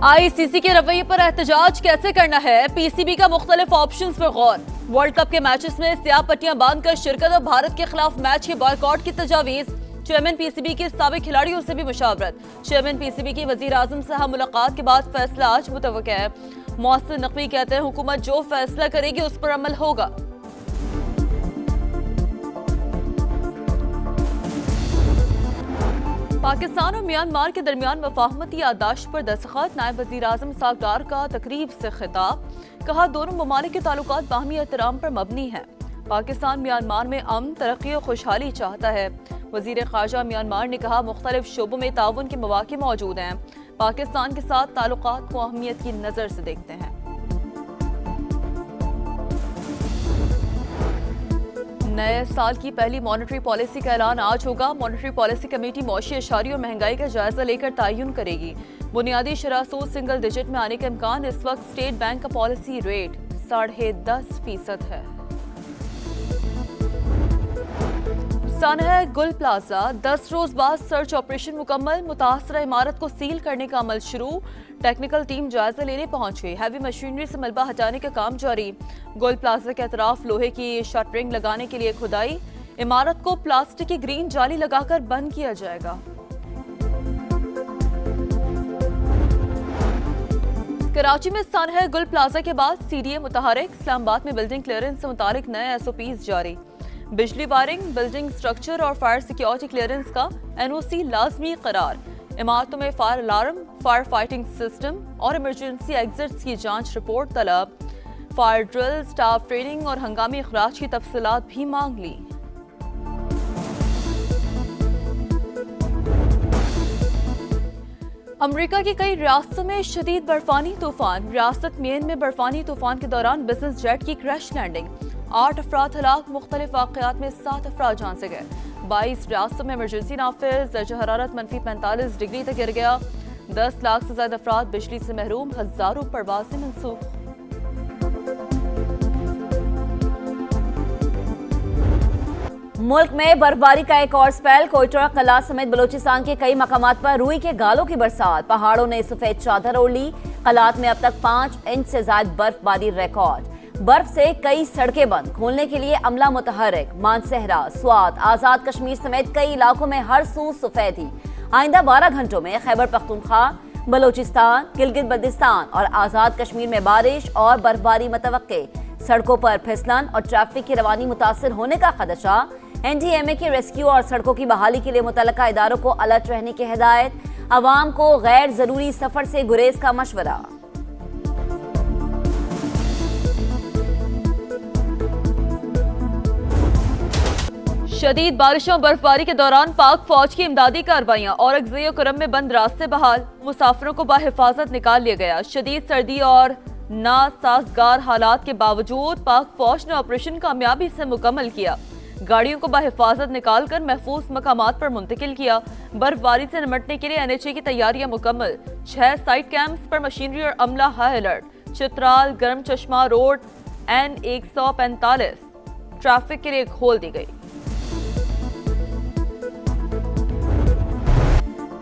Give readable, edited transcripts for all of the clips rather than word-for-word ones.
ICC के रवैये पर एहतजाज कैसे करना है, पीसीबी का मुख्तलिफ ऑप्शंस पर गौर। वर्ल्ड कप के मैचेस में स्याह पट्टियां बांधकर शिरकत और भारत के खिलाफ मैच के बॉयकॉट की तजावीज। चेयरमैन पीसीबी के साबिक खिलाड़ियों से भी मुशावरत। चेयरमैन पीसीबी की वजीर आजम से मुलाकात के बाद फैसला आज मुतवक्किह है। मोहसिन नकवी कहते हैं हुकूमत जो फैसला करेगी उस पर अमल होगा। पाकिस्तान और म्यांमार के दरमियान मफाहमती याददाश्त पर दस्तखत। नायब वजीर आजम सागदार का तकरीब से खिताब। कहा दोनों ममालिक के ताल्लुकात बाहमी एहतराम पर मबनी है। पाकिस्तान म्यांमार में अमन, तरक्की और खुशहाली चाहता है। वजीर खारजा म्यांमार ने कहा मुख्तलिफ शोबों में ताउन के मौके मौजूद हैं। पाकिस्तान के साथ ताल्लुकात को अहमियत की नजर से देखते हैं। नए साल की पहली मॉनेटरी पॉलिसी का ऐलान आज होगा। मॉनेटरी पॉलिसी कमेटी मौशी अशारी और महंगाई का जायजा लेकर तयन करेगी। बुनियादी शरह सूद सिंगल डिजिट में आने का इम्कान। इस वक्त स्टेट बैंक का पॉलिसी रेट 10.5% है। सानहा गुल प्लाजा 10 रोज बाद सर्च ऑपरेशन मुकम्मल। मुतासरा इमारत को सील करने का अमल शुरू। टेक्निकल टीम जायजा लेने पहुंच गई। हैवी मशीनरी से मलबा हटाने का काम जारी। गोल प्लाजा के अतराफ लोहे की शटरिंग लगाने के लिए खुदाई। इमारत को प्लास्टिक की ग्रीन जाली लगाकर बंद किया जाएगा। कराची में सानहा गुल प्लाजा के बाद सीडीए मुतहरिक। इस्लामाबाद में बिल्डिंग क्लियरेंस से मुतालिक नए एसओपीज जारी। बिजली वायरिंग, बिल्डिंग स्ट्रक्चर और फायर सिक्योरिटी क्लियरेंस का एनओसी लाजमी करार। इमारतों में fire alarm, fire fighting system और इमरजेंसी एग्जिट्स की जांच रिपोर्ट तलब। फायर ड्रिल, स्टाफ ट्रेनिंग और हंगामी अखराज की तफसीलात भी मांग ली। अमरीका की कई रियासतों में शदीद बर्फानी तूफान। रियासत मेन में बर्फानी तूफान के दौरान बिजनेस जेट की क्रैश लैंडिंग। 8 अफराद हलाक। मुख्तलिफ वाक़यात में 7 अफराद जान से गए। 22 रियासतों में इमरजेंसी नाफिज। दर्जा हरारत -45 डिग्री तक गिर गया। 10 लाख से ज्यादा अफराद बिजली से महरूम। हजारों परवाजें मनसूख। मुल्क में बर्फबारी का एक और स्पेल। कोयटा, कला समेत बलोचिस्तान के कई मकामात पर रुई के गालों की बरसात। पहाड़ों ने सफेद चादर ओढ़ ली। कलात में अब तक 5 इंच से ज्यादा बर्फबारी रिकॉर्ड। बर्फ से कई सड़कें बंद। खोलने के लिए अमला मुतहरिक। मानसहरा, स्वात, आजाद कश्मीर समेत कई इलाकों में हर सू सफेदी। आइंदा 12 घंटों में खैबर पख्तूनख्वा, बलोचिस्तान, गिलगित बल्तिस्तान और आजाद कश्मीर में बारिश और बर्फबारी मुतवक्के। सड़कों पर फिसलन और ट्रैफिक की रवानी मुतासर होने का खदशा। एनडीएमए की रेस्क्यू और सड़कों की बहाली के लिए मुतल्लका इदारों को अलर्ट रहने की हिदायत। अवाम को गैर जरूरी सफर से गुरेज का मशवरा। शदीद बारिशों और बर्फबारी के दौरान पाक फौज की इमदादी कार्रवाइयां। औरंगजेब और करम में बंद रास्ते बहाल। मुसाफिरों को बाहिफाजत निकाल लिया गया। शदीद सर्दी और नासाजगार हालात के बावजूद पाक फौज ने ऑपरेशन कामयाबी से मुकम्मल किया। गाड़ियों को बाहिफाजत निकाल कर महफूज मकामात पर मुंतकिल किया। बर्फबारी से निमटने के लिए एनएचए की तैयारियां मुकम्मल। 6 साइट कैंप्स पर मशीनरी और अमला हाई अलर्ट। चित्राल, गर्म चश्मा रोड N145 ट्रैफिक के लिए खोल दी गई।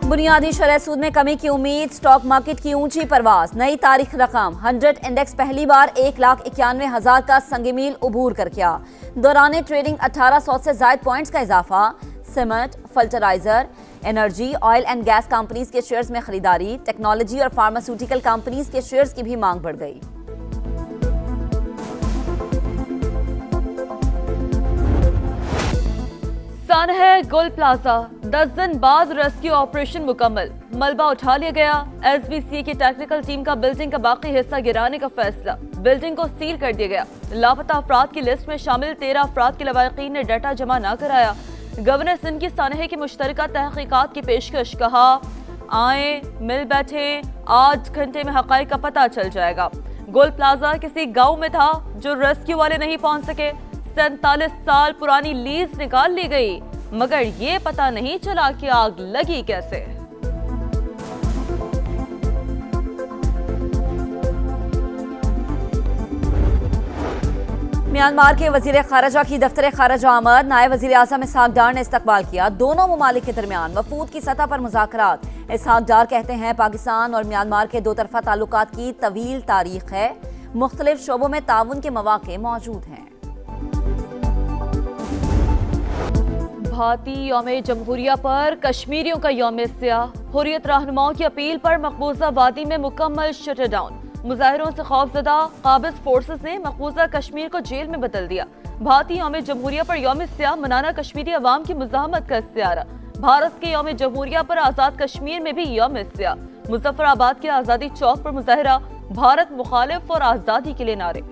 बुनियादी शरह सूद में कमी की उम्मीद। स्टॉक मार्केट की ऊंची परवाज। नई तारीख रकम। 100 इंडेक्स पहली बार 1,91,000 का संगमील उबूर कर गया। दौरान ट्रेडिंग 1800 से ज्यादा पॉइंट्स का इजाफा। Cement, fertiliser, energy, oil and gas companies के शेयर्स में खरीदारी। टेक्नोलॉजी और फार्मास्यूटिकल कंपनीज के शेयर्स की भी मांग बढ़ गई। सानहा गुल प्लाजा 10 दिन बाद रेस्क्यू ऑपरेशन मुकम्मल। मलबा उठा लिया गया। एसबीसी की टेक्निकल टीम का बिल्डिंग का बाकी हिस्सा गिराने का फैसला। बिल्डिंग को सील कर दिया गया। लापता अफराद की लिस्ट में शामिल 13 अफराद के लवाहिकीन ने डाटा जमा न कराया। गवर्नर सिंध की सानहा की मुश्तरका तहकीकात की पेशकश। कहा आए मिल बैठे, 8 घंटे में हकाइक का पता चल जाएगा। गुल प्लाजा किसी गाँव में था जो रेस्क्यू वाले नहीं पहुंच सके। 47 साल पुरानी लीज निकाल ली गई, मगर ये पता नहीं चला कि आग लगी कैसे। म्यांमार के वजीर खारजा की दफ्तर खारजा आमद नायब वजीर आज़म इसहाक डार ने इस्तकबाल किया। दोनों ममालिक के दरमियान वफूद की सतह पर मुज़ाकरात। इसहाक डार कहते हैं पाकिस्तान और म्यांमार के दो तरफा ताल्लुकात की तवील तारीख है, मुख्तलिफ शोबों में ताउन के मौके मौजूद हैं। भारतीय यौम जमहूरिया पर कश्मीरियों का यौम सियाह। हुर्रियत रहनुमाओं की अपील पर मकबूजा वादी में मुकम्मल शटडाउन। मुजाहिरों से खौफजदा काबिज फोर्सेस ने मकबूजा कश्मीर को जेल में बदल दिया। भारतीय यौम जमहूरिया पर यौम सियाह मनाना कश्मीरी अवाम की मुजाहमत का इस्तियारा। भारत के यौम जमहूरिया पर आजाद कश्मीर में भी यौम सियाह। मुजफ्फराबाद के आजादी चौक पर मुजाहिरा, भारत मुखालिफ और आजादी के लिए नारे।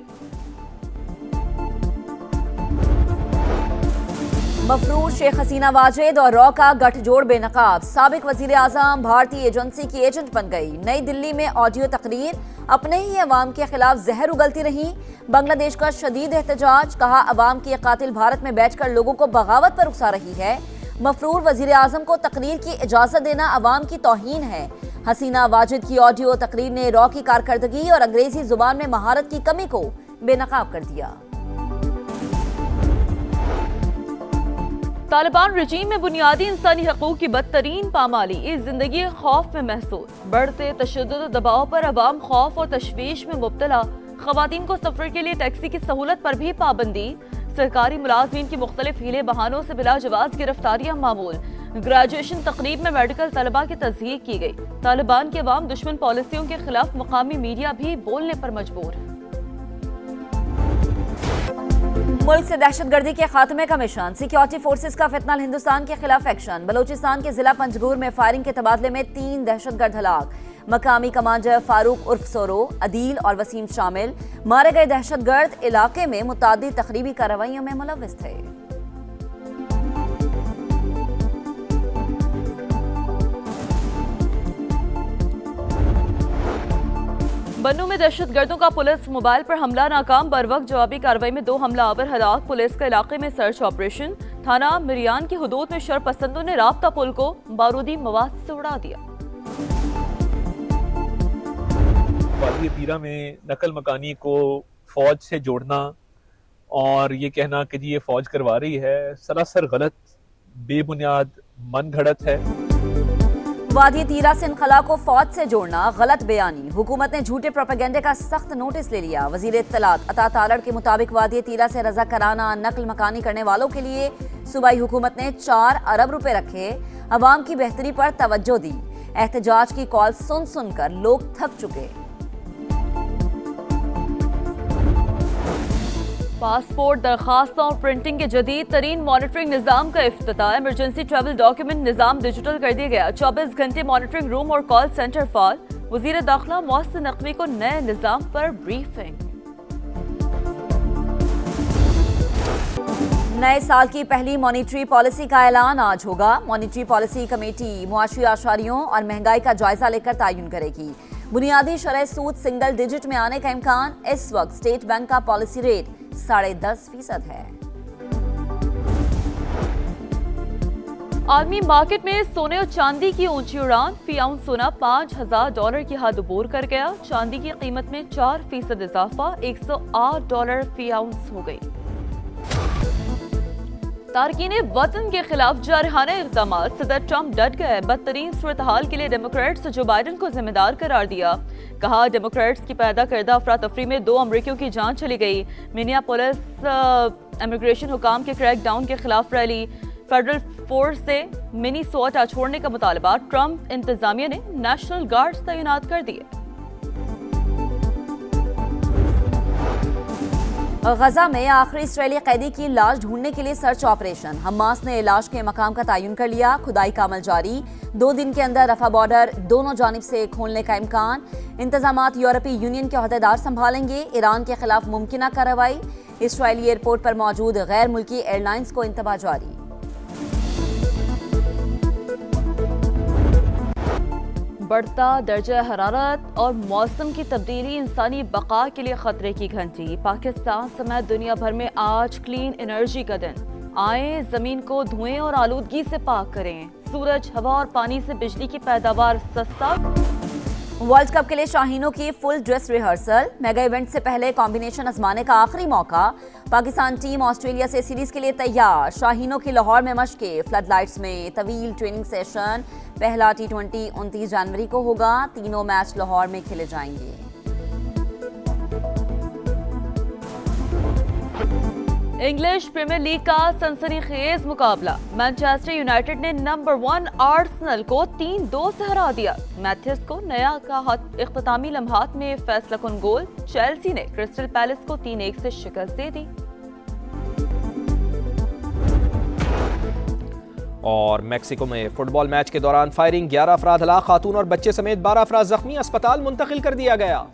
मफरूज शेख हसीना वाजिद और रॉ का गठजोड़ बेनकाब। साबिक वजीर आजम भारतीय एजेंसी की एजेंट बन गई। नई दिल्ली में ऑडियो तकरीर, अपने ही अवाम के खिलाफ जहर उगलती रही। बांग्लादेश का शदीद एहतजाज, कहा अवाम की कातिल भारत में बैठकर लोगों को बगावत पर उकसा रही है। मफरूज वजीर आजम को तकरीर की इजाजत देना अवाम की तौहीन है। हसीना वाजिद की ऑडियो तकरीर ने रॉ की कारकर्दगी और अंग्रेजी जुबान में महारत की कमी को बेनकाब कर दिया। तालिबान रजीम में बुनियादी इंसानी हकूक की बदतरीन पामाली, इस जिंदगी खौफ में महसूस। बढ़ते तशद्दुद दबाव पर अवाम खौफ और तशवीश में मुब्तला। खवातीन को सफर के लिए टैक्सी की सहूलत पर भी पाबंदी। सरकारी मुलाजमीन की मुख्तलिफ हीले बहानों से बिला जवाज गिरफ्तारियां मामूल। ग्रेजुएशन तकरीब में मेडिकल तलबा की तस्दीक की गई। तालिबान की अवाम दुश्मन पॉलिसियों के खिलाफ मकामी मीडिया भी बोलने पर मजबूर। मुल्क से दहशतगर्दी के खात्मे का मिशन, सिक्योरिटी फोर्सेस का फितनल हिंदुस्तान के खिलाफ एक्शन। बलोचिस्तान के जिला पंजगुर में फायरिंग के तबादले में 3 दहशतगर्द हलाक। मकामी कमांडर फारूक उर्फ सोरो, अदील और वसीम शामिल। मारे गए दहशतगर्द इलाके में मुतादिद तखरीबी कार्रवाइयों में मुलव्विस थे। बन्नू में दहशतगर्दों का पुलिस मोबाइल पर हमला नाकाम। बर वक्त जवाबी कार्रवाई में 2 हमलावर हलाक। पुलिस के इलाके में सर्च ऑपरेशन। थाना मिरियान की हुदूद में शरपसंदों ने राब्ता पुल को बारूदी मवाद से उड़ा दिया। वादी तीरा में नकल मकानी को फौज से जोड़ना और ये कहना कि जी ये फौज करवा रही है, सरासर गलत, बेबुनियाद, मन घड़त है। वादी तीरा से इनखला को फौज से जोड़ना गलत बयानी। हुकूमत ने झूठे प्रोपेगेंडे का सख्त नोटिस ले लिया। वजीर इत्तलात अता तारड़ के मुताबिक वादी तीरा से रजा कराना नकल मकानी करने वालों के लिए सूबाई हुकूमत ने 4 अरब रुपए रखे। अवाम की बेहतरी पर तवज्जो दी। एहतजाज की कॉल सुन सुनकर लोग थक चुके। पासपोर्ट दरखास्तों और प्रिंटिंग के जदीद तरीन मॉनिटरिंग निज़ाम का इफ्तिताह। इमरजेंसी ट्रैवल डॉक्यूमेंट निज़ाम डिजिटल कर दिया गया। 24 घंटे मॉनिटरिंग रूम और कॉल सेंटर फाल। वज़ीर दाखिला मोहसिन नकवी को नए निज़ाम पर ब्रीफिंग। नए साल की पहली मॉनिटरी पॉलिसी का ऐलान आज होगा। मॉनिटरी पॉलिसी कमेटी मुआशी आशारियों और महंगाई का जायजा लेकर तयन करेगी। बुनियादी शरह सूद सिंगल डिजिट में आने का इम्कान। इस वक्त स्टेट बैंक का पॉलिसी रेट 10.5% है। आलमी मार्केट में सोने और चांदी की ऊंची उड़ान। फी आउंस सोना $5,000 की हद अबूर कर गया। चांदी की कीमत में 4% इजाफा, $108 फी आउंस हो गई। तारकीन वतन के खिलाफ जारहाना इक़दाम। सदर ट्रंप डट गए। बदतरीन सूरत हाल के लिए डेमोक्रेट्स जो बाइडन को जिम्मेदार करार दिया। कहा डेमोक्रेट्स की पैदा करदा अफरा तफरी में 2 अमरीकियों की जान चली गई। मिनियापोलिस इमिग्रेशन हुकाम के क्रैकडाउन के खिलाफ रैली। फेडरल फोर्स से मिनीसोटा छोड़ने का मुतालबा। ट्रंप इंतजामिया ने नेशनल गार्ड्स तैनात कर दिए। गजा में आखिरी इसराइली कैदी की लाश ढूंढने के लिए सर्च ऑपरेशन। हमास ने लाश के मकाम का तयन कर लिया। खुदाई का अमल जारी। 2 दिन के अंदर रफा बॉर्डर दोनों जानिब से खोलने का इम्कान। इंतजामात यूरोपीय यूनियन के अहदेदार संभालेंगे। ईरान के खिलाफ मुमकिन कार्रवाई। इसराइली एयरपोर्ट पर मौजूद गैर मुल्की एयरलाइंस को इंतबा जारी। बढ़ता दर्जा हरारत और मौसम की तब्दीली इंसानी बका के लिए खतरे की घंटी। पाकिस्तान समेत दुनिया भर में आज क्लीन एनर्जी का दिन। आए जमीन को धुएं और आलूदगी से पाक करें। सूरज, हवा और पानी से बिजली की पैदावार सस्ता। वर्ल्ड कप के लिए शाहीनों की full dress rehearsal, mega event से पहले कॉम्बिनेशन आजमाने का आखिरी मौका। पाकिस्तान टीम ऑस्ट्रेलिया से सीरीज के लिए तैयार, शाहीनों की लाहौर में मशकें, फ्लड लाइट्स में तवील ट्रेनिंग सेशन। पहला T20 29 जनवरी को होगा, तीनों मैच लाहौर में खेले जाएंगे। इंग्लिश प्रीमियर लीग का सनसनीखेज मुकाबला, मैनचेस्टर यूनाइटेड ने नंबर 1 आर्सेनल को 3-2 से हरा दिया। मैथ्यूज को नया का इख्तितामी लम्हात में फैसलाकुन गोल। चेल्सी ने क्रिस्टल पैलेस को 3-1 से शिकस्त दे दी। और मेक्सिको में फुटबॉल मैच के दौरान फायरिंग, 11 अफराद हलाक, खातून और बच्चे समेत 12 अफराद जख्मी, अस्पताल मुंतकिल कर दिया गया।